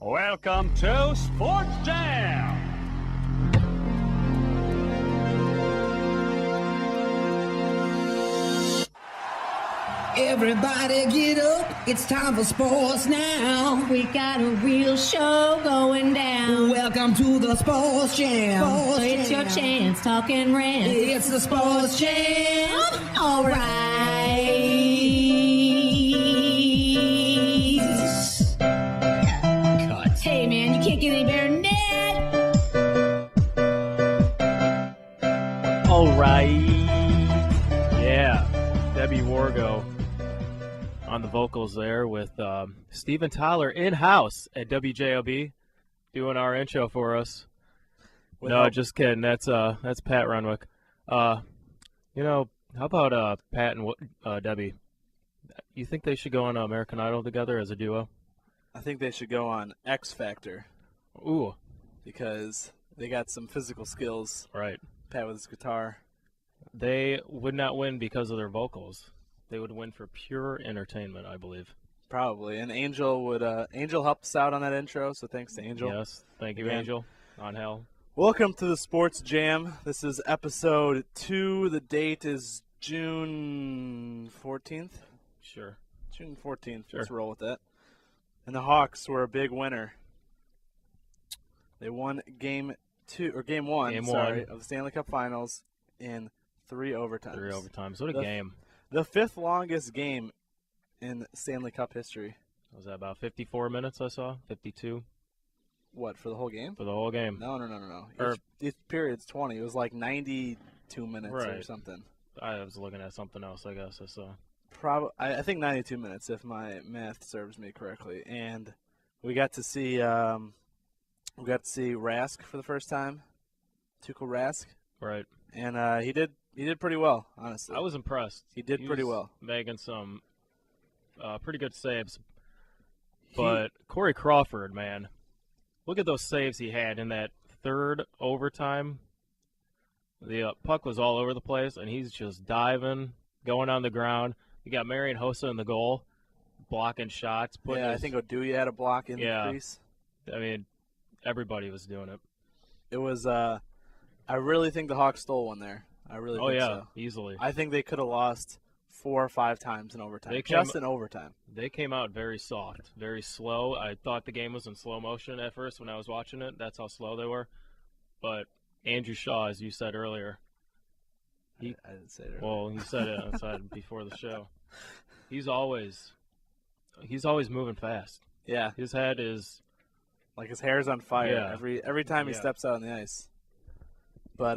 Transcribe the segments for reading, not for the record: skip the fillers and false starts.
Welcome to Sports Jam! Everybody get up, it's time for sports now. We got a real show going down. Welcome to the Sports Jam. So it's your chance, talk and rant. It's the Sports Jam. All right. Cut. Hey man, you can't get any better than that. All right. Yeah. Debbie Wargo on the vocals there with Steven Tyler in-house at WJOB doing our intro for us. No, just kidding. That's Pat Renwick. How about Pat and Debbie? You think they should go on American Idol together as a duo? I think they should go on X Factor. Ooh. Because they got some physical skills. Right. Pat with his guitar. They would not win because of their vocals. They would win for pure entertainment, I believe. Probably. And Angel would Angel helped us out on that intro, so thanks to Angel. Yes. Thank you, Again. Angel. On hell. Welcome to the Sports Jam. This is episode 2. The date is June 14th. Sure. June 14th. Sure. Let's roll with that. And the Hawks were a big winner. They won game one of the Stanley Cup Finals in 3 overtimes. 3 overtimes. What a game. The 5th longest game in Stanley Cup history. Was that about 54 minutes I saw? 52? What, for the whole game? For the whole game. No. Or- Each period's 20. It was like 92 minutes or Right. something. I was looking at something else, I guess I saw. I think 92 minutes, if my math serves me correctly. And we got to see Rask for the first time, Tuukka Rask, Right. and he did pretty well, honestly. I was impressed. He did pretty was well. Making some pretty good saves. But Corey Crawford, man, look at those saves he had in that 3rd overtime. The puck was all over the place, and he's just diving, going on the ground. You got Marian Hossa in the goal, blocking shots. I think Oduya had a block in the crease. I mean, everybody was doing it. It was. I really think the Hawks stole one there. I really think so. Easily. I think they could have lost 4 or 5 times in overtime. In overtime. They came out very soft, very slow. I thought the game was in slow motion at first when I was watching it. That's how slow they were. But Andrew Shaw, as you said earlier. I didn't say it earlier. Well, you said it outside before the show. He's always moving fast. Yeah. His head is Like his hair's on fire every time he Yeah. steps out on the ice. But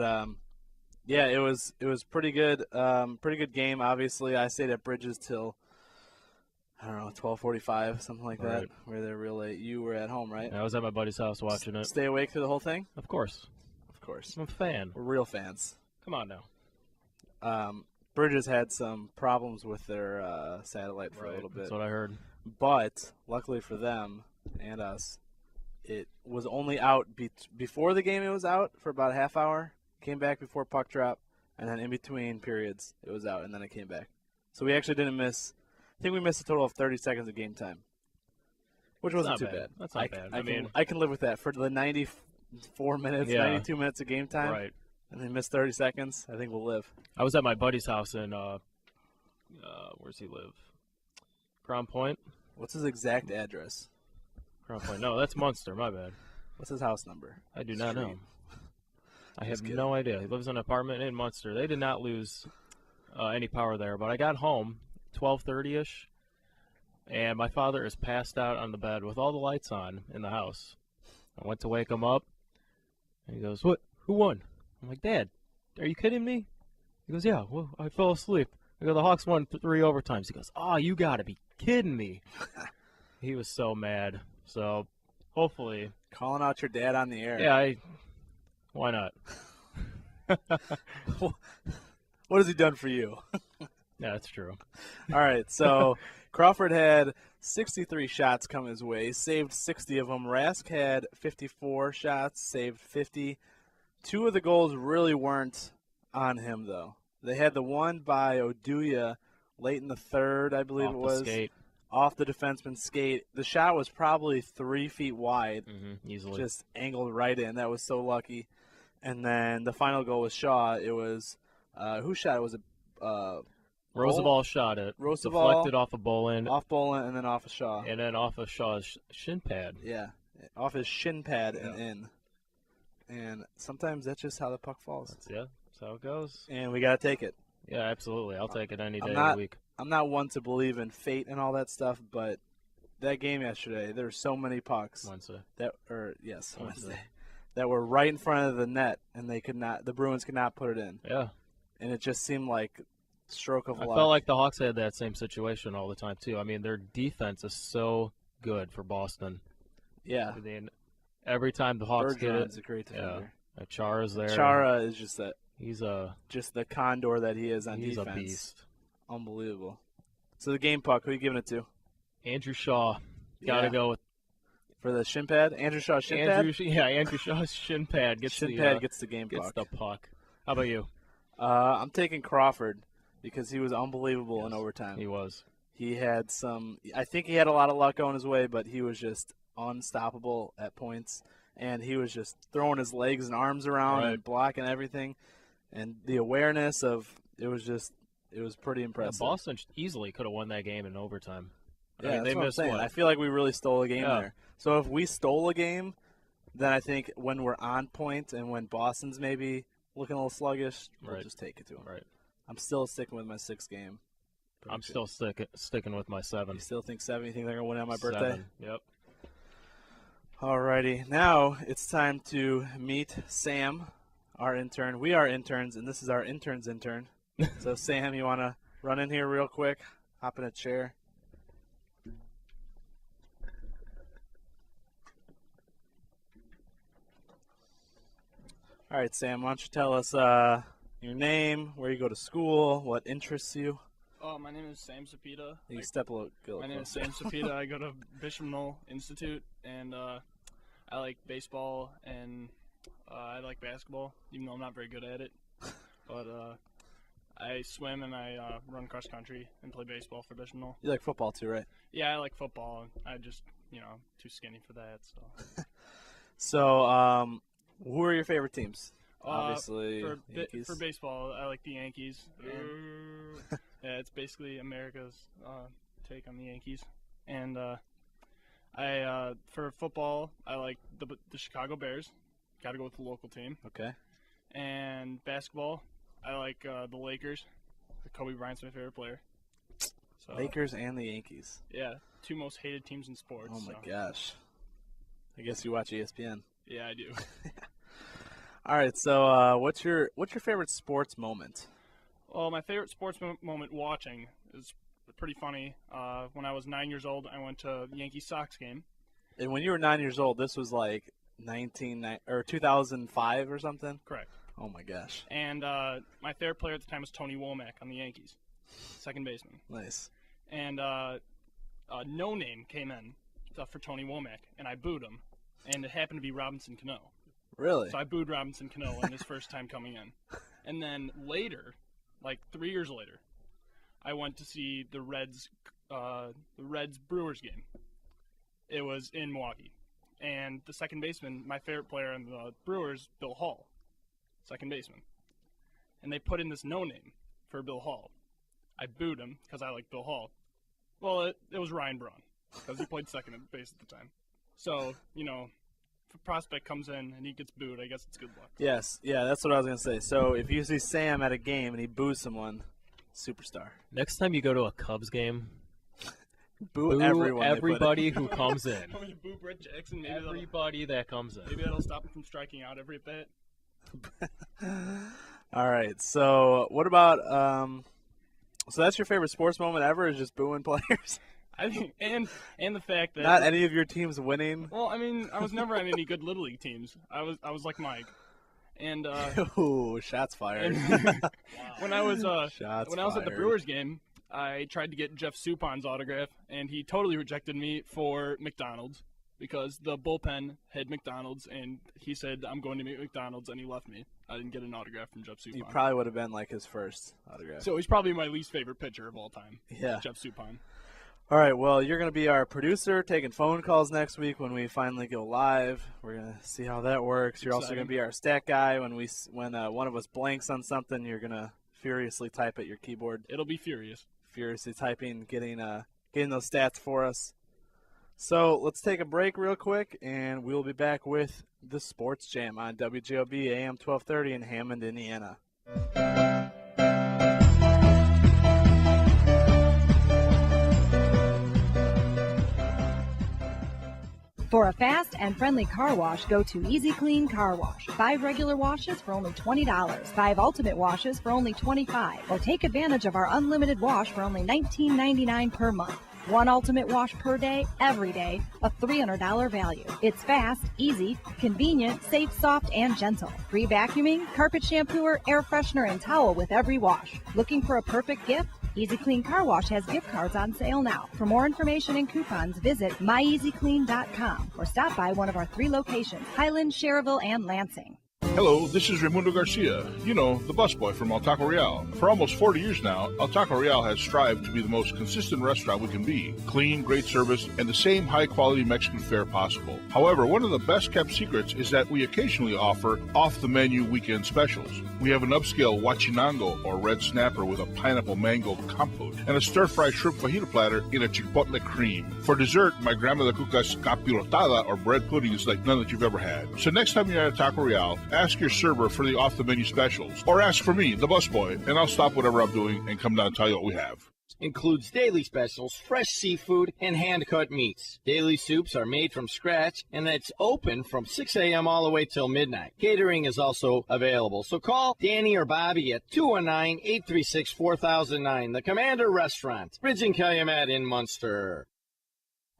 it was pretty good. Pretty good game. Obviously, I stayed at Bridges till 12:45, something like that. Right. Where they're real late. You were at home, right? I was at my buddy's house watching it. Stay awake through the whole thing? Of course. Of course. I'm a fan. We're real fans. Come on now. Bridges had some problems with their satellite for a little bit. That's what I heard. But luckily for them and us, it was only out before the game. It was out for about a half hour. Came back before puck drop, and then in between periods, it was out, and then it came back. So we actually didn't miss. I think we missed a total of 30 seconds of game time, which wasn't too bad. That's not bad. I can live with that for the 94 minutes, 92 minutes of game time. Right. And then miss 30 seconds. I think we'll live. I was at my buddy's house in where's he live? Crown Point. What's his exact address? Crown Point. No, that's Munster. My bad. What's his house number? I do not know. I have kidding. no idea. He lives in an apartment in Munster. They did not lose any power there, but I got home 12:30ish, and my father is passed out on the bed with all the lights on in the house. I went to wake him up, and he goes, "What? Who won?" I'm like, "Dad, are you kidding me?" He goes, "Yeah, well, I fell asleep." I go, "The Hawks won 3 overtimes." He goes, "Oh, you got to be kidding me." He was so mad. So, hopefully. Calling out your dad on the air. Yeah, why not? What has he done for you? Yeah, that's true. All right, so Crawford had 63 shots come his way, saved 60 of them. Rask had 54 shots, saved 50. 2 of the goals really weren't on him, though. They had the one by Oduya late in the 3rd, I believe Off it the was. skate. off the defenseman's skate. The shot was probably 3 feet wide, Easily. just angled right in. That was so lucky. And then the final goal was Shaw. It was who shot it? Was it Roosevelt shot it. Roosevelt Deflected off of Bolin. off Bolin and then off of Shaw. And then off of Shaw's shin pad. Yeah, off his shin pad and in. And sometimes that's just how the puck falls. That's how it goes. And we got to take it. Yeah, absolutely. I'll take it any day I'm of the week. I'm not one to believe in fate and all that stuff, but that game yesterday, there were so many pucks Wednesday. Wednesday, that were right in front of the net, and the Bruins could not put it in. Yeah. And it just seemed like stroke of luck. I felt like the Hawks had that same situation all the time too. I mean, their defense is so good for Boston. Yeah. I mean, every time the Hawks get it, is a great defender. Yeah. Chara's there. Chara is just just the condor that he is on he's defense. a beast. Unbelievable. So the game puck, who are you giving it to? Andrew Shaw. Gotta go with for the shin pad. Andrew Shaw's shin pad. Andrew Shaw's shin pad gets the game gets puck. the puck. How about you? I'm taking Crawford because he was unbelievable in overtime. He was. He had I think he had a lot of luck going his way, but he was just unstoppable at points, and he was just throwing his legs and arms around and blocking everything, and the awareness of it was pretty impressive. Yeah, Boston easily could have won that game in overtime. Yeah, I mean, that's they what I'm missed saying. what? I feel like we really stole a game there. So if we stole a game, then I think when we're on point and when Boston's maybe looking a little sluggish, we'll just take it to them. Right. I'm still sticking with my 6th game. I'm still sticking with my 7. You still think 7? You think they're going to win on my birthday? 7. Yep. Alrighty. Now it's time to meet Sam, our intern. We are interns, and this is our intern's intern. So, Sam, you want to run in here real quick? Hop in a chair. All right, Sam, why don't you tell us your name, where you go to school, what interests you? My name is Sam Sapita. You can step a little closer. My name is Sam Sapita. I go to Bishop Knoll Institute, and I like baseball, and I like basketball, even though I'm not very good at it. But I swim, and I run cross country and play baseball for Bishop Knoll. You like football too, right? Yeah, I like football. I just, too skinny for that. So. So, who are your favorite teams? Obviously, for baseball, I like the Yankees. Yeah, it's basically America's take on the Yankees. And for football, I like the Chicago Bears. Got to go with the local team. Okay. And basketball, I like the Lakers. Kobe Bryant's my favorite player. So, Lakers and the Yankees. Yeah, 2 most hated teams in sports. Oh my gosh. I guess you watch ESPN. Yeah, I do. All right, so what's your favorite sports moment? Well, my favorite sports moment watching is pretty funny. When I was 9 years old, I went to the Yankees-Sox game. And when you were 9 years old, this was like 2005 or something? Correct. Oh my gosh. And my favorite player at the time was Tony Womack on the Yankees, second baseman. Nice. And No Name came in for Tony Womack, and I booed him. And it happened to be Robinson Cano. Really? So I booed Robinson Cano in his first time coming in. And then later, like 3 years later, I went to see the Reds Brewers game. It was in Milwaukee. And the second baseman, my favorite player in the Brewers, Bill Hall, second baseman. And they put in this No Name for Bill Hall. I booed him because I like Bill Hall. Well, it was Ryan Braun because he played second at base at the time. So, if a prospect comes in and he gets booed, I guess it's good luck. Yes, yeah, that's what I was going to say. So if you see Sam at a game and he boos someone, superstar. Next time you go to a Cubs game, boo everyone. Everybody who comes in. I'm going to boo Brett Jackson. Maybe Everybody that comes in. Maybe that'll stop him from striking out every bit. All right, so what about so that's your favorite sports moment ever is just booing players? I think, and the fact that not any of your teams winning. Well, I mean, I was never on any good little league teams. I was like Mike, and ooh, shots fired. when I was at the fired. Brewers game, I tried to get Jeff Supon's autograph, and he totally rejected me for McDonald's because the bullpen had McDonald's, and he said I'm going to meet McDonald's, and he left me. I didn't get an autograph from Jeff Suppan. You probably would have been like his first autograph. So he's probably my least favorite pitcher of all time. Yeah, Jeff Suppan. All right, well, you're going to be our producer, taking phone calls next week when we finally go live. We're going to see how that works. You're also going to be our stat guy when one of us blanks on something. You're going to furiously type at your keyboard. It'll be furious. Furiously typing, getting those stats for us. So let's take a break real quick, and we'll be back with the Sports Jam on WJOB AM 1230 in Hammond, Indiana. For a fast and friendly car wash, go to Easy Clean Car Wash. 5 regular washes for only $20. 5 ultimate washes for only $25. Or take advantage of our unlimited wash for only $19.99 per month. 1 ultimate wash per day, every day, a $300 value. It's fast, easy, convenient, safe, soft, and gentle. Free vacuuming, carpet shampooer, air freshener, and towel with every wash. Looking for a perfect gift? Easy Clean Car Wash has gift cards on sale now. For more information and coupons, visit myeasyclean.com or stop by one of our 3 locations, Highland, Cherville, and Lansing. Hello, this is Raimundo Garcia, the busboy from El Taco Real. For almost 40 years now, El Taco Real has strived to be the most consistent restaurant we can be. Clean, great service, and the same high-quality Mexican fare possible. However, one of the best-kept secrets is that we occasionally offer off-the-menu weekend specials. We have an upscale huachinango, or red snapper, with a pineapple mango compote, and a stir-fried shrimp fajita platter in a chipotle cream. For dessert, my grandmother cooks capirotada, or bread puddings like none that you've ever had. So next time you're at Taco Real, ask your server for the off-the-menu specials, or ask for me, the busboy, and I'll stop whatever I'm doing and come down and tell you what we have. Includes daily specials, fresh seafood, and hand-cut meats. Daily soups are made from scratch, and it's open from 6 a.m. all the way till midnight. Catering is also available, so call Danny or Bobby at 219-836-4009, the Commander Restaurant, Bridge and Calumet in Munster.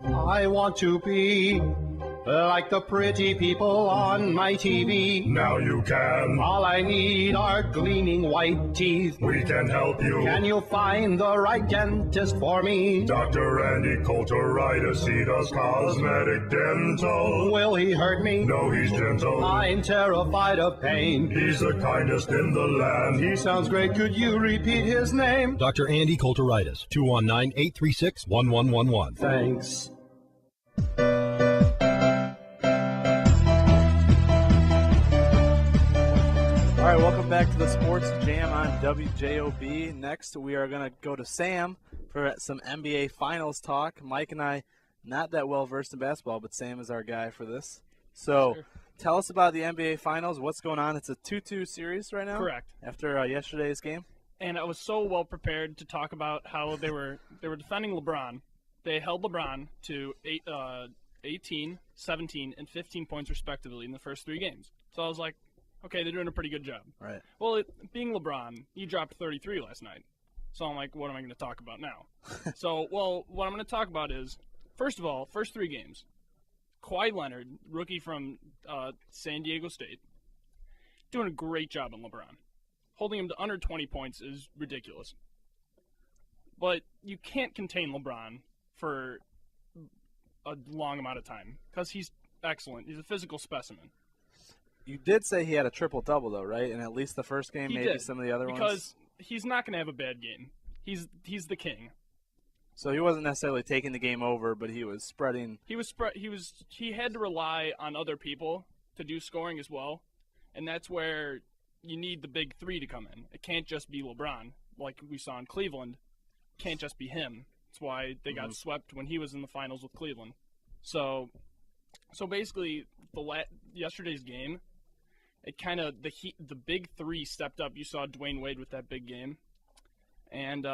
I want to be like the pretty people on my TV. Now you can. All I need are gleaming white teeth. We can help you. Can you find the right dentist for me? Dr. Andy Coulteritis, he does cosmetic dental. Will he hurt me? No, he's gentle. I'm terrified of pain. He's the kindest in the land. He sounds great. Could you repeat his name? Dr. Andy Coulteritis, 219-836-1111. Thanks. All right, welcome back to the Sports Jam on WJOB. Next, we are going to go to Sam for some NBA Finals talk. Mike and I, not that well versed in basketball, but Sam is our guy for this. So, Sure. Tell us about the NBA Finals. What's going on? It's a 2-2 series right now? Correct. After yesterday's game? And I was so well prepared to talk about how they were defending LeBron. They held LeBron to 18, 17, and 15 points respectively in the first 3 games. So I was like, okay, they're doing a pretty good job. Right. Well, being LeBron, he dropped 33 last night. So I'm like, what am I going to talk about now? What I'm going to talk about is, first of all, first 3 games. Kawhi Leonard, rookie from San Diego State, doing a great job on LeBron. Holding him to under 20 points is ridiculous. But you can't contain LeBron for a long amount of time because he's excellent. He's a physical specimen. You did say he had a triple-double, though, right? And at least the first game, maybe some of the other ones? Because he's not going to have a bad game. He's the king. So he wasn't necessarily taking the game over, but he was spreading. He had to rely on other people to do scoring as well, and that's where you need the big 3 to come in. It can't just be LeBron, like we saw in Cleveland. It can't just be him. That's why they got swept when he was in the finals with Cleveland. So basically, yesterday's game, it kind of the big 3 stepped up. You saw Dwayne Wade with that big game, and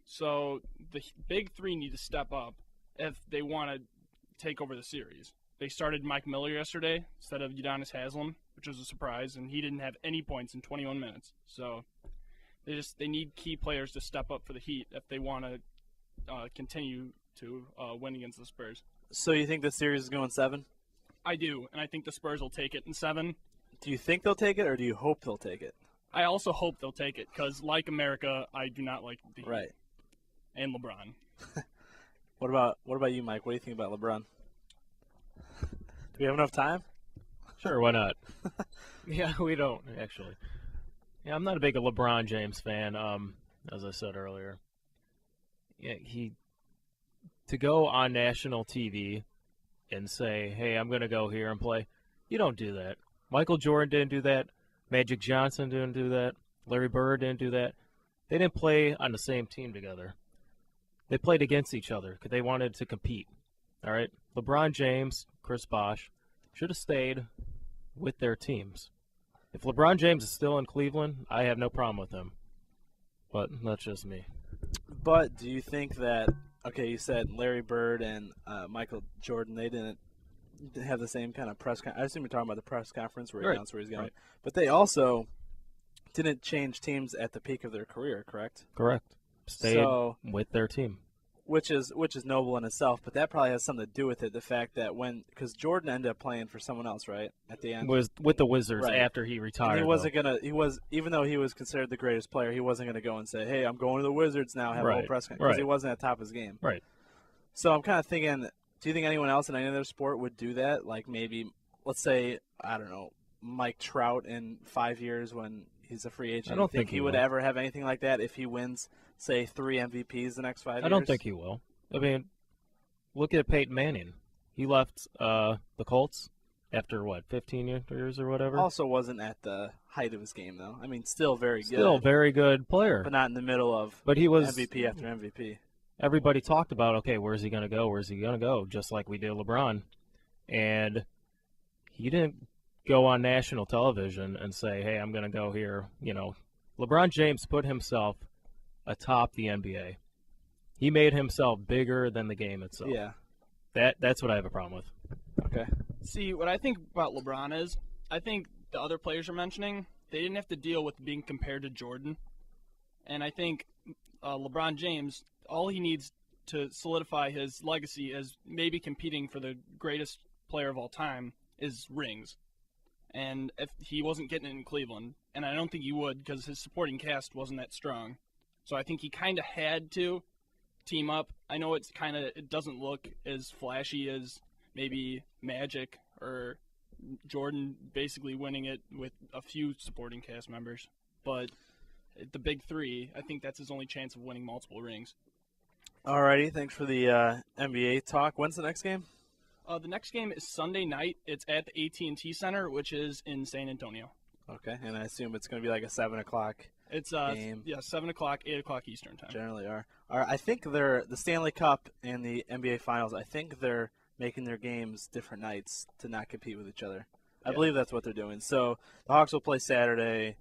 so the big 3 need to step up if they want to take over the series. They started Mike Miller yesterday instead of Udonis Haslem, which was a surprise, and he didn't have any points in 21 minutes. So they need key players to step up for the Heat if they want to continue to win against the Spurs. So you think the series is going 7? I do, and I think the Spurs will take it in 7. Do you think they'll take it, or do you hope they'll take it? I also hope they'll take it because, like America, I do not like the Heat and LeBron. What about you, Mike? What do you think about LeBron? Do we have enough time? Sure, why not? Yeah, we don't, actually. Yeah, I'm not a big LeBron James fan, as I said earlier. Yeah, he to go on national TV and say, hey, I'm going to go here and play, you don't do that. Michael Jordan didn't do that. Magic Johnson didn't do that. Larry Bird didn't do that. They didn't play on the same team together. They played against each other because they wanted to compete. All right? LeBron James, Chris Bosh should have stayed with their teams. If LeBron James is still in Cleveland, I have no problem with him. But that's just me. But do you think that, okay, you said Larry Bird and Michael Jordan, they didn't have the same kind of press conference. I assume you're talking about the press conference where he announced where he's going. Right. But they also didn't change teams at the peak of their career, correct? Correct. Stayed with their team. Which is noble in itself, but that probably has something to do with it. The fact that because Jordan ended up playing for someone else, right, at the end, was with the Wizards after he retired. And even though he was considered the greatest player, he wasn't gonna go and say, "Hey, I'm going to the Wizards now." Have a whole press conference because he wasn't at the top of his game. Right. So I'm kind of thinking, do you think anyone else in any other sport would do that? Like maybe, let's say, I don't know, Mike Trout in 5 years when he's a free agent. I don't think he would ever have anything like that if he wins, say, 3 MVPs the next 5 years. I don't think he will. I mean, look at Peyton Manning. He left the Colts after, 15 years or whatever? Also wasn't at the height of his game, though. I mean, still very good. Still very good player. But not in the middle of MVP after MVP. Everybody talked about, okay, where's he going to go? Where's he going to go? Just like we did LeBron. And he didn't go on national television and say, hey, I'm going to go here. You know, LeBron James put himself atop the NBA. He made himself bigger than the game itself. Yeah. That's what I have a problem with. Okay. See, what I think about LeBron is, I think the other players you're mentioning, they didn't have to deal with being compared to Jordan. And I think LeBron James, all he needs to solidify his legacy as maybe competing for the greatest player of all time is rings. And if he wasn't getting it in Cleveland, and I don't think he would because his supporting cast wasn't that strong. So I think he kind of had to team up. I know it doesn't look as flashy as maybe Magic or Jordan basically winning it with a few supporting cast members, but the big three, I think that's his only chance of winning multiple rings. Alrighty, thanks for the NBA talk. When's the next game? The next game is Sunday night. It's at the AT&T Center, which is in San Antonio. Okay, and I assume it's going to be like a 7 o'clock It's game. Yeah, 7 o'clock, 8 o'clock Eastern time. Generally are. I think the Stanley Cup and the NBA Finals, I think they're making their games different nights to not compete with each other. I believe that's what they're doing. So the Hawks will play Saturday,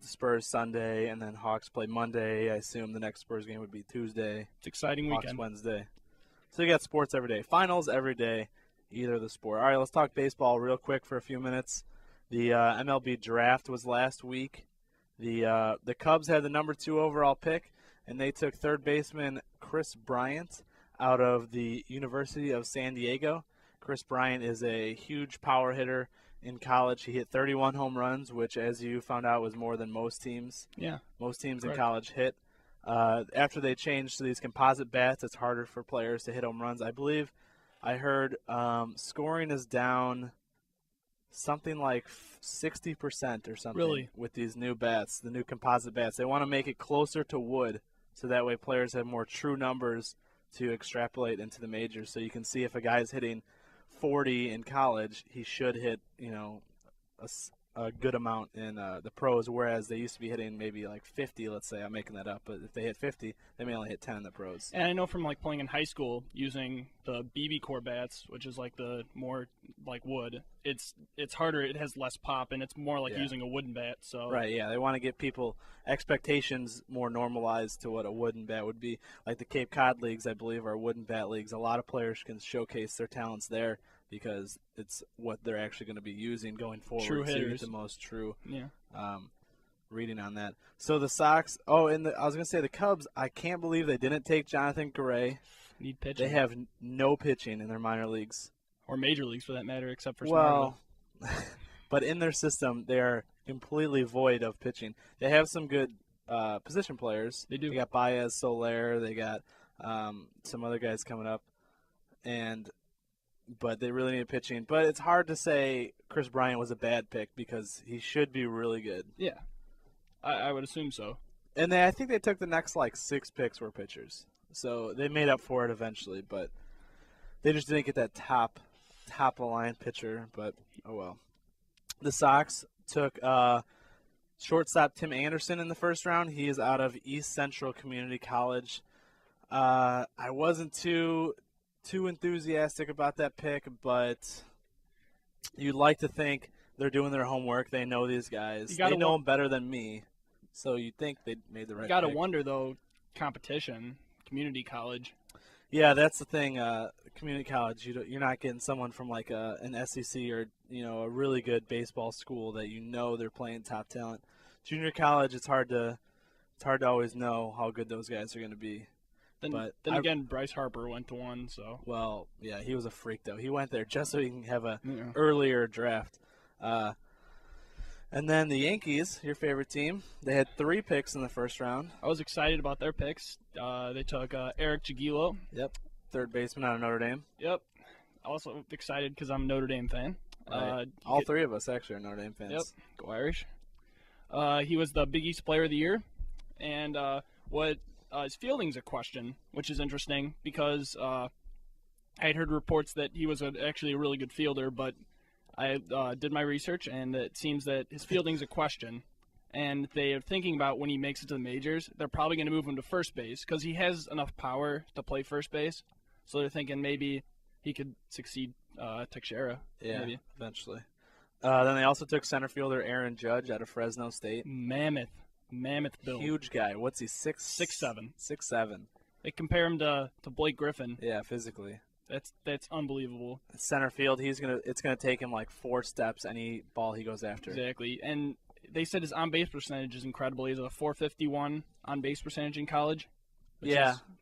the Spurs Sunday, and then Hawks play Monday. I assume the next Spurs game would be Tuesday. It's exciting Hawks weekend. Wednesday. So you got sports every day. Finals every day, either the sport. All right, let's talk baseball real quick for a few minutes. The MLB Draft was last week. The Cubs had the number 2 overall pick, and they took third baseman Chris Bryant out of the University of San Diego. Chris Bryant is a huge power hitter in college. He hit 31 home runs, which, as you found out, was more than most teams. Yeah. Most teams in college hit. After they changed to these composite bats, it's harder for players to hit home runs. I believe I heard scoring is down something like 60% or something with these new bats, the new composite bats. They want to make it closer to wood so that way players have more true numbers to extrapolate into the majors. So you can see if a guy's hitting 40 in college, he should hit, a good amount in the pros, whereas they used to be hitting maybe like 50, let's say. I'm making that up, but if they hit 50, they may only hit 10 in the pros. And I know from playing in high school using the BB core bats, which is the more like wood, it's harder, it has less pop, and it's more like using a wooden bat. So Right, yeah, they want to get people expectations more normalized to what a wooden bat would be. Like the Cape Cod leagues, I believe, are wooden bat leagues. A lot of players can showcase their talents there because it's what they're actually going to be using going forward. True hitters. So you get the most true Yeah. reading on that. So the Sox, I was going to say the Cubs, I can't believe they didn't take Jonathan Garay. Need pitching. They have no pitching in their minor leagues. Or major leagues, for that matter, except for but in their system, they are completely void of pitching. They have some good position players. They do. They got Baez, Soler. They got some other guys coming up. But they really need pitching. But it's hard to say Chris Bryant was a bad pick because he should be really good. Yeah, I would assume so. And I think they took the next 6 picks were pitchers. So they made up for it eventually, but they just didn't get that top of the line pitcher. But oh well. The Sox took shortstop Tim Anderson in the first round. He is out of East Central Community College. I wasn't too enthusiastic about that pick, but you'd like to think they're doing their homework. They know these guys. They know them better than me, so you'd think they made the right pick. You got to wonder, though, competition, community college. Yeah, that's the thing. Community college, you're not getting someone from like an SEC or a really good baseball school that they're playing top talent. Junior college, it's hard to always know how good those guys are going to be. Then again, Bryce Harper went to one, so. Well, yeah, he was a freak though. He went there just so he can have a earlier draft. And then the Yankees, your favorite team, they had 3 picks in the first round. I was excited about their picks. They took Eric Jagielo. Yep, third baseman out of Notre Dame. Yep. Also excited because I'm a Notre Dame fan. Right. All 3 of us actually are Notre Dame fans. Yep, go Irish. He was the Big East Player of the Year, and his fielding's a question, which is interesting because I had heard reports that he was actually a really good fielder, but I did my research, and it seems that his fielding's a question. And they are thinking about when he makes it to the majors, they're probably going to move him to first base because he has enough power to play first base. So they're thinking maybe he could succeed Teixeira. Yeah, maybe. Eventually. Then they also took center fielder Aaron Judge out of Fresno State. Mammoth build. Huge guy. What's he, 6'7"? 6'7". They compare him to Blake Griffin. Yeah, physically. That's unbelievable. Center field, it's gonna take him like 4 steps any ball he goes after. Exactly. And they said his on-base percentage is incredible. He has a .451 on-base percentage in college.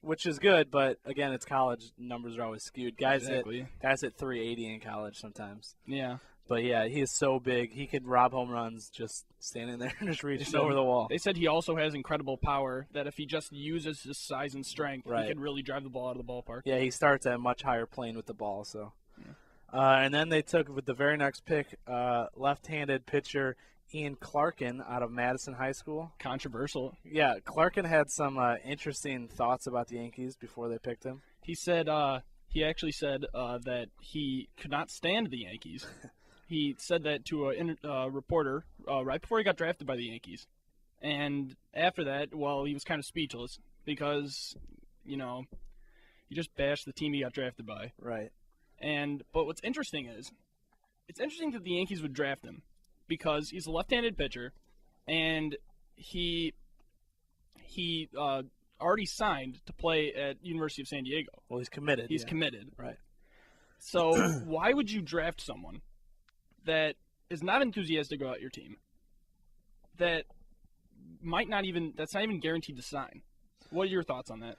Which is good, but again, it's college. Numbers are always skewed. Guys hit 380 in college sometimes. Yeah. But yeah, he is so big. He could rob home runs just standing there and just reaching over the wall. They said he also has incredible power, that if he just uses his size and strength, he could really drive the ball out of the ballpark. Yeah, he starts at a much higher plane with the ball. So, and then they took, with the very next pick, left-handed pitcher Ian Clarkin out of Madison High School. Controversial. Yeah, Clarkin had some interesting thoughts about the Yankees before they picked him. He said, he actually said that he could not stand the Yankees. He said that to a reporter right before he got drafted by the Yankees. And after that, well, he was kind of speechless because, he just bashed the team he got drafted by. Right. But what's interesting is, it's interesting that the Yankees would draft him because he's a left-handed pitcher, and he already signed to play at University of San Diego. Well, he's committed. He's committed. Right. So why would you draft someone that is not enthusiastic about your team, that's not even guaranteed to sign? What are your thoughts on that?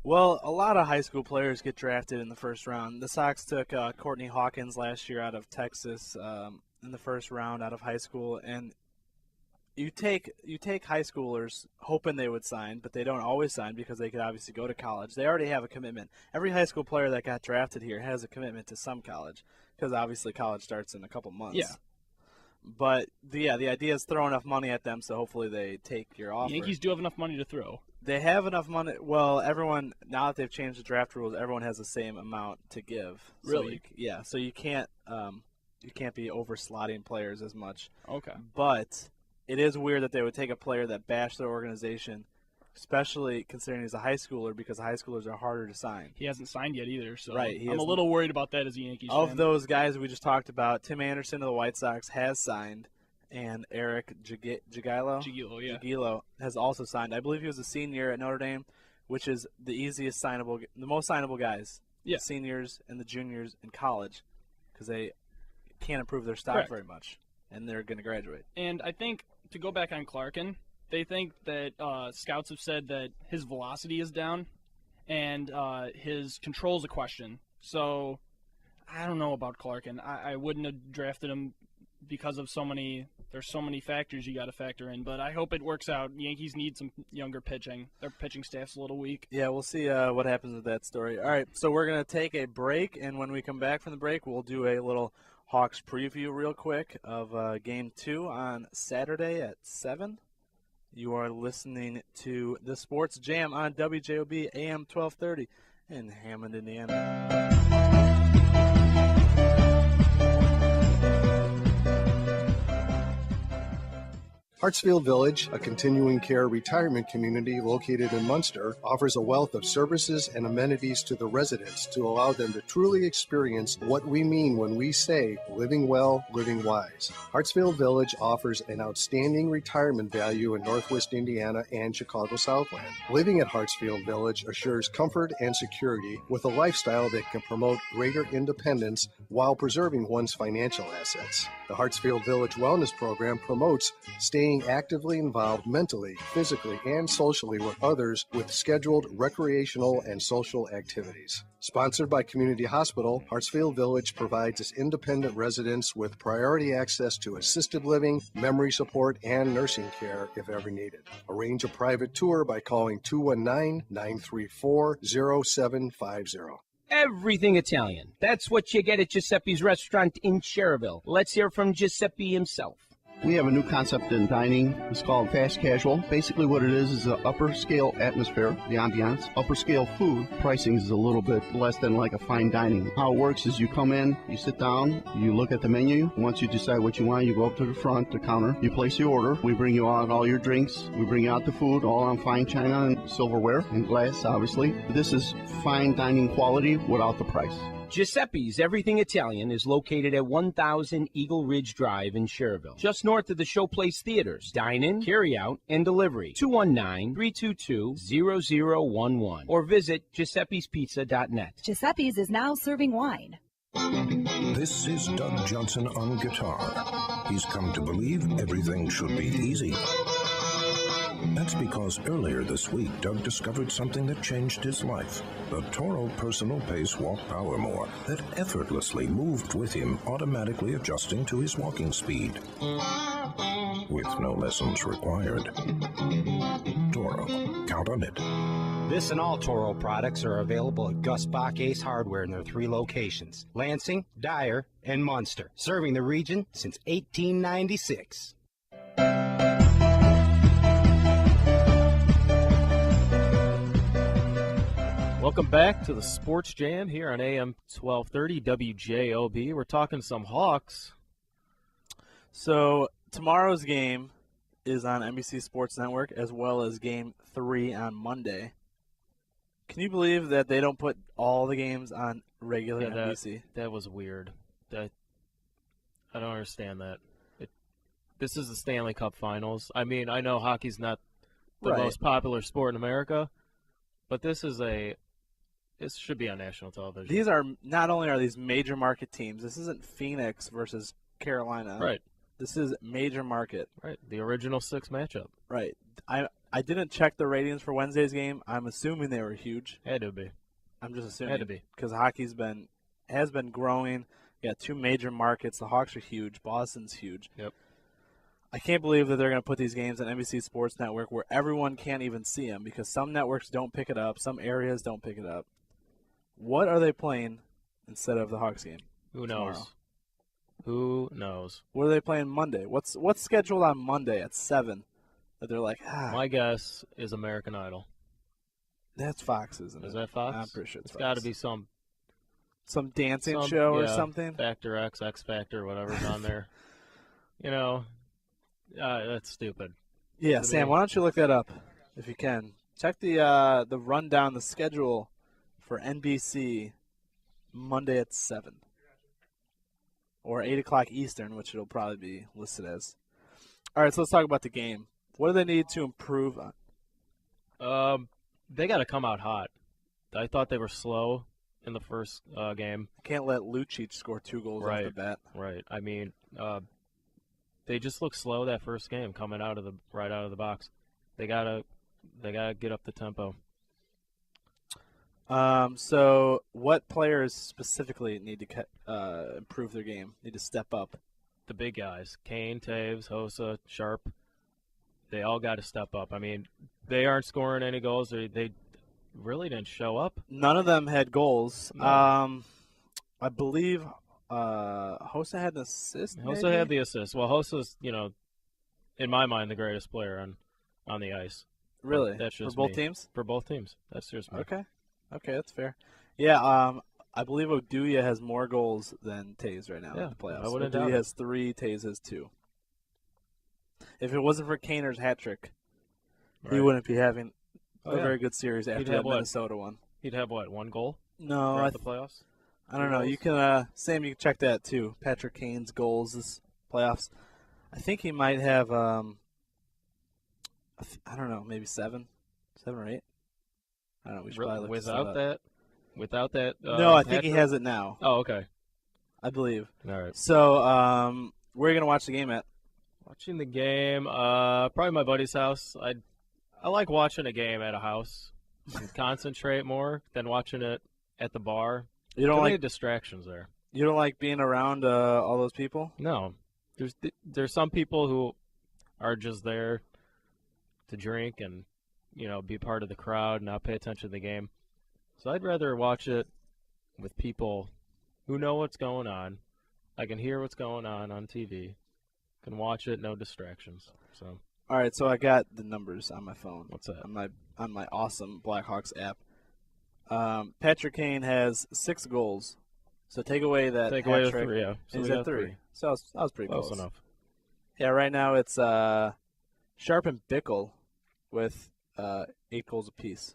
Well, a lot of high school players get drafted in the first round. The Sox took Courtney Hawkins last year out of Texas in the first round out of high school, and you take high schoolers hoping they would sign, but they don't always sign because they could obviously go to college. They already have a commitment. Every high school player that got drafted here has a commitment to some college because obviously college starts in a couple months. Yeah. But, the idea is throw enough money at them so hopefully they take your offer. The Yankees do have enough money to throw. They have enough money. Well, everyone, now that they've changed the draft rules, everyone has the same amount to give. Really? So you can't be over-slotting players as much. Okay. But it is weird that they would take a player that bashed their organization, especially considering he's a high schooler, because high schoolers are harder to sign. He hasn't signed yet either, so right, I'm a little worried about that as a Yankees fan. Of those guys we just talked about, Tim Anderson of the White Sox has signed, and Eric Jagielo has also signed. I believe he was a senior at Notre Dame, which is the most signable guys, the seniors and the juniors in college, because they can't improve their stock very much, and they're going to graduate. And I think, to go back on Clarkin, they think that scouts have said that his velocity is down and his control is a question. So I don't know about Clarkin. I wouldn't have drafted him because of there's so many factors you got to factor in. But I hope it works out. The Yankees need some younger pitching. Their pitching staff's a little weak. Yeah, we'll see what happens with that story. All right, so we're going to take a break, and when we come back from the break, we'll do a little Hawks preview real quick of Game 2 on Saturday at 7. You are listening to the Sports Jam on WJOB AM 1230 in Hammond, Indiana. Hartsfield Village, a continuing care retirement community located in Munster, offers a wealth of services and amenities to the residents to allow them to truly experience what we mean when we say living well, living wise. Hartsfield Village offers an outstanding retirement value in Northwest Indiana and Chicago Southland. Living at Hartsfield Village assures comfort and security with a lifestyle that can promote greater independence while preserving one's financial assets. The Hartsfield Village Wellness Program promotes staying actively involved mentally, physically, and socially with others with scheduled recreational and social activities. Sponsored by Community Hospital, Hartsfield Village provides its independent residents with priority access to assisted living, memory support, and nursing care if ever needed. Arrange a private tour by calling 219-934-0750. Everything Italian. That's what you get at Giuseppe's restaurant in Cherville. Let's hear from Giuseppe himself. We have a new concept in dining. It's called fast casual. Basically what it is an upper scale atmosphere, the ambiance. Upper scale food. Pricing is a little bit less than like a fine dining. How it works is you come in, you sit down, you look at the menu. Once you decide what you want, you go up to the front, the counter, you place your order. We bring you out all your drinks. We bring you out the food, all on fine china and silverware and glass, obviously. This is fine dining quality without the price. Giuseppe's Everything Italian is located at 1000 Eagle Ridge Drive in Cherville, just north of the Showplace Theaters. Dine-in, carry-out, and delivery. 219-322-0011 or visit Giuseppe'sPizza.net. Giuseppe's is now serving wine. This is Doug Johnson on guitar. He's come to believe everything should be easy. That's because earlier this week, Doug discovered something that changed his life. The Toro Personal Pace Walk Power More that effortlessly moved with him, automatically adjusting to his walking speed. With no lessons required. Toro, count on it. This and all Toro products are available at Gus Bach Ace Hardware in their 3 locations, Lansing, Dyer, and Munster, serving the region since 1896. Welcome back to the Sports Jam here on AM 1230 WJOB. We're talking some Hawks. So tomorrow's game is on NBC Sports Network as well as Game 3 on Monday. Can you believe that they don't put all the games on regular NBC? That was weird. I don't understand that. This is the Stanley Cup Finals. I mean, I know hockey's not the most popular sport in America, but this should be on national television. These are not only are these major market teams. This isn't Phoenix versus Carolina. Right. This is major market. Right. The original 6 matchup. Right. I didn't check the ratings for Wednesday's game. I'm assuming they were huge. Had to be. I'm just assuming. Had to be. Because hockey's has been growing. You got 2 major markets. The Hawks are huge. Boston's huge. Yep. I can't believe that they're going to put these games on NBC Sports Network where everyone can't even see them because some networks don't pick it up. Some areas don't pick it up. What are they playing instead of the Hawks game? Who knows? Tomorrow? Who knows? What are they playing Monday? What's scheduled on Monday at 7? That they're like, My guess is American Idol. That's Fox, isn't it? Is that Fox? I'm pretty sure it's got to be some dancing show or something. Factor X, X Factor, whatever's on there. You know, that's stupid. Yeah, Sam, why don't you look that up if you can? Check the rundown, the schedule for NBC Monday at 7 or 8 o'clock Eastern, which it'll probably be listed as. All right, so let's talk about the game. What do they need to improve on? They got to come out hot. I thought they were slow in the first game. Can't let Lucic score 2 goals off the bat. Right. I mean, they just look slow that first game coming right out of the box. They gotta get up the tempo. So what players specifically need to improve their game? Need to step up? The big guys: Kane, Taves, Hossa, Sharp. They all got to step up. I mean, they aren't scoring any goals. They really didn't show up. None of them had goals. No. I believe Hossa had an assist. Hossa had the assist. Well, Hossa's, in my mind, the greatest player on the ice. Really? That's just for both me. teams? For both teams. That's just me. Okay, that's fair. Yeah, I believe Oduya has more goals than Tays right now in the playoffs. I wouldn't doubt Oduya it. has 3, Tays has 2. If it wasn't for Kaner's hat trick, he wouldn't be having a very good series after that Minnesota one. He'd have what, 1 goal? No, throughout the playoffs. I don't know. You can Sam, you can check that too. Patrick Kane's goals this playoffs. I think he might have I don't know, maybe 7 or 8. I don't know. We should probably look Without that. No, I think he has it now. Oh, okay. I believe. All right. So, where are you gonna watch the game at? Watching the game, probably my buddy's house. I like watching a game at a house. And concentrate more than watching it at the bar. You don't Too many like distractions there. You don't like being around all those people? No, there's some people who are just there to drink and be part of the crowd and not pay attention to the game. So I'd rather watch it with people who know what's going on. I can hear what's going on TV. Can watch it, no distractions. So. All right, so I got the numbers on my phone. What's that? On my awesome Blackhawks app. Patrick Kane has 6 goals. So take away that hat trick. 3, yeah. So he's at 3. So I was pretty close. Close enough. Yeah, right now it's Sharp and Bickle with 8 goals apiece,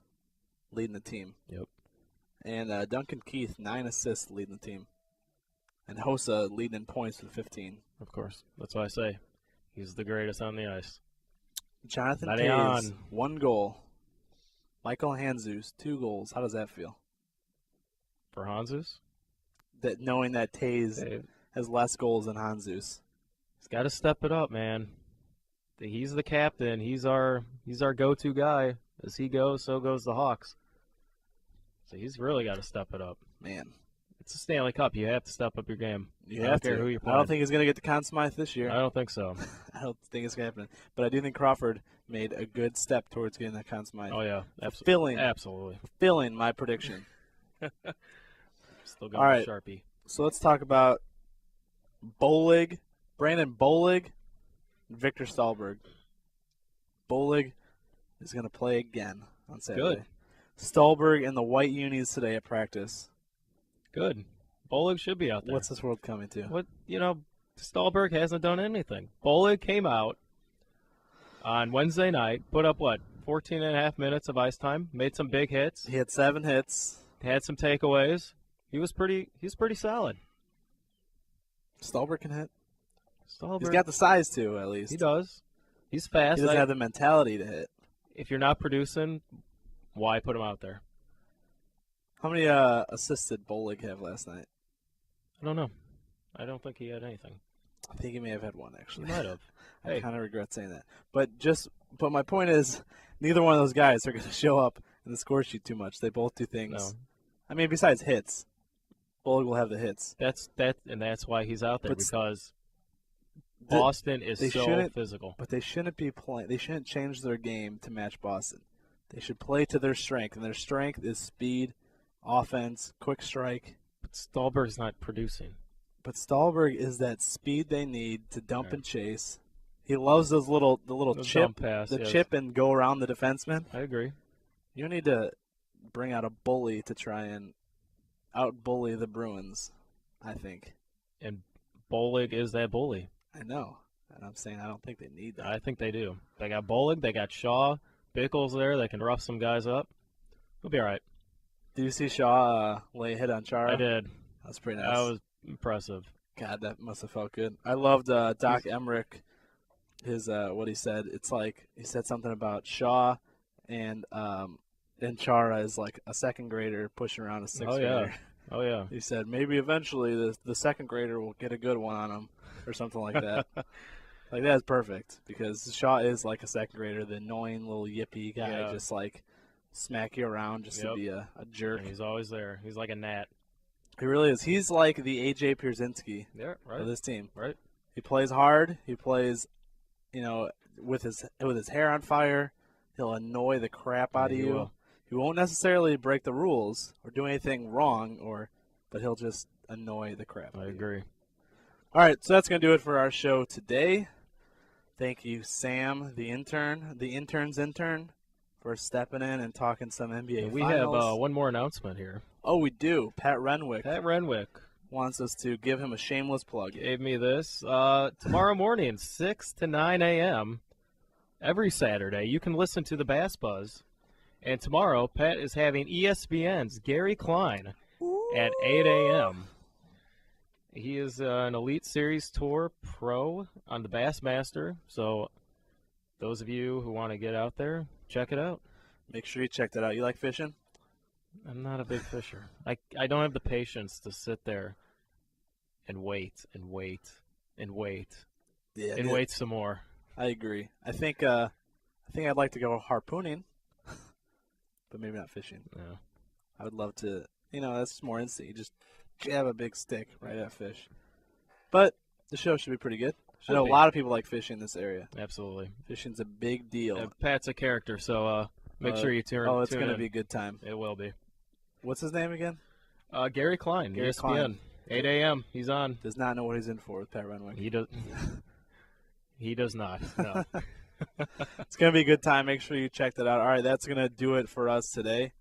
leading the team. Yep. And Duncan Keith, 9 assists, leading the team. And Hossa leading in points with 15. Of course. That's why I say he's the greatest on the ice. Jonathan Tays, 1 goal. Michael Handzus, 2 goals. How does that feel? For Handzus? That knowing that Tays has less goals than Handzus. He's got to step it up, man. He's the captain. He's our go-to guy. As he goes, so goes the Hawks. So he's really got to step it up. Man. It's a Stanley Cup. You have to step up your game. You have to. Who you're I playing. don't think he's going to get the Conn Smythe this year. I don't think so. I don't think it's going to happen. But I do think Crawford made a good step towards getting that Conn Smythe. Oh, yeah. Absolutely. Fulfilling my prediction. Still going All right. Sharpie. So let's talk about Brandon Bolig, and Victor Stahlberg. Bolig is going to play again on Saturday. Good. Stahlberg in the white unis today at practice. Good. Bolig should be out there. What's this world coming to? Stahlberg hasn't done anything. Bolig came out on Wednesday night, put up 14 and a half minutes of ice time, made some big hits. He had 7 hits. Had some takeaways. He's pretty solid. Stahlberg can hit. Stahlberg. He's got the size to, at least. He does. He's fast. He doesn't have the mentality to hit. If you're not producing, why put him out there? How many assists did Bolig have last night? I don't know. I don't think he had anything. I think he may have had 1, actually. He might have. I kind of regret saying that. But my point is, neither one of those guys are going to show up in the score sheet too much. They both do things. No. I mean, besides hits, Bolig will have the hits. That's why he's out there, because Boston is so physical. But they shouldn't be playing. They shouldn't change their game to match Boston. They should play to their strength, and their strength is speed, offense, quick strike. But Stahlberg's not producing. But Stahlberg is that speed they need to dump and chase. He loves the little chip, pass, chip and go around the defenseman. I agree. You need to bring out a bully to try and out-bully the Bruins, I think. And Bolig is that bully. I know. And I'm saying I don't think they need that. I think they do. They got Bolig. They got Shaw. Bickle's there. They can rough some guys up. He'll be all right. Did you see Shaw lay a hit on Chara? I did. That was pretty nice. That was impressive. God, that must have felt good. I loved Doc Emmerich. His what he said. It's like he said something about Shaw and Chara is like a second grader pushing around a sixth grader. Oh yeah. He said maybe eventually the second grader will get a good one on him or something like that. Like that's perfect because Shaw is like a second grader, the annoying little yippy guy, just like smack you around just to be a jerk. And he's always there. He's like a gnat. He really is. He's like the AJ Pierzynski of this team. Right. He plays hard. He plays, with his hair on fire. He'll annoy the crap out of you. He won't necessarily break the rules or do anything wrong, but he'll just annoy the crap out of you. I agree. All right, so that's going to do it for our show today. Thank you, Sam, the intern's intern, for stepping in and talking some NBA And we finals. have one more announcement here. Oh, we do. Pat Renwick. Pat Renwick wants us to give him a shameless plug. Gave me this. Tomorrow morning, 6 to 9 a.m., every Saturday, you can listen to the Bass Buzz. And tomorrow, Pat is having ESPN's Gary Klein at 8 a.m. He is an Elite Series Tour pro on the Bassmaster. So those of you who want to get out there, check it out. Make sure you check that out. You like fishing? I'm not a big fisher. I don't have the patience to sit there and wait and wait and wait and wait some more. I agree. I think I'd like to go harpooning, but maybe not fishing. Yeah. I would love to. That's more instant. You just jab a big stick right at a fish. But the show should be pretty good. I know a lot of people like fishing in this area. Absolutely. Fishing's a big deal. Pat's a character, so make sure you tune in. Oh, it's going to be a good time. It will be. What's his name again? Gary Klein, Gary ESPN. Klein. 8 a.m. He's on. Does not know what he's in for with Pat Renwick. He does. He does not. No. It's going to be a good time. Make sure you check that out. All right, that's going to do it for us today.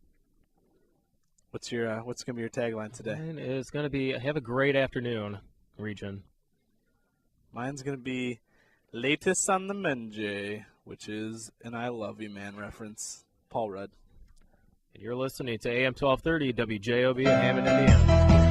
What's going to be your tagline today? Mine is going to be have a great afternoon, region. Mine's going to be latest on the Menjay, which is an I Love You Man reference. Paul Rudd. And you're listening to AM 1230 WJOB in Hammond, Indiana.